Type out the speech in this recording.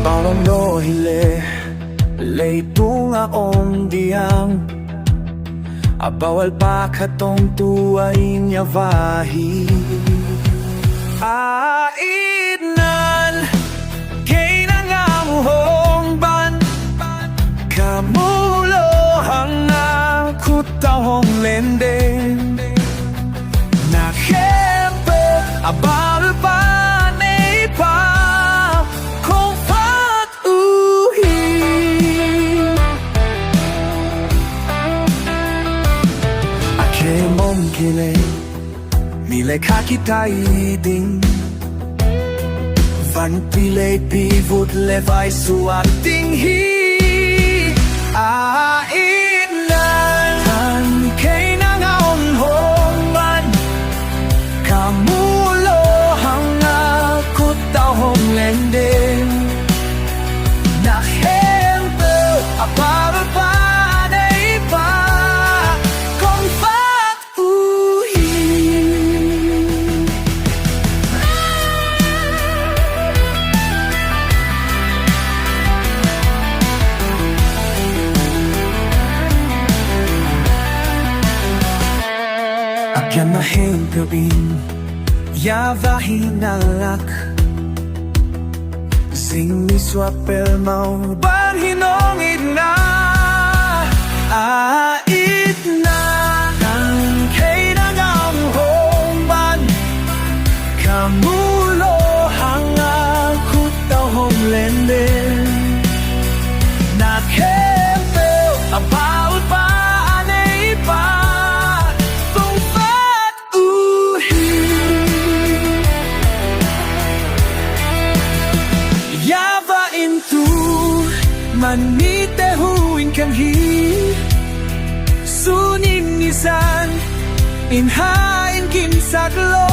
Paulo hile Leitung aong diang Abawal pa katong tuwain niya vahi Aidnan Kay nangamuhong ban Kamulo hanga kutahong lenden Nakempe abawal pa neipa Kung fat uhi Akemong kile Mile kakitai ding Van pilay pivot levay suating hi Aidnan Kay nangaon hongan Kamulo hanga kutahong lenden Nakempe abawal pa neipa Kung fat uhi Akyan mahing gabing Yavahinalak Sing mi swapel mau Barhinongid na Ait na Nang kay nangang hongban Kamulo hanga kutahong lenden Nakempe abawal pa anay pa Kung fat uhi Yava into manite huing kang hi Sunin nisan inhain kinsaglo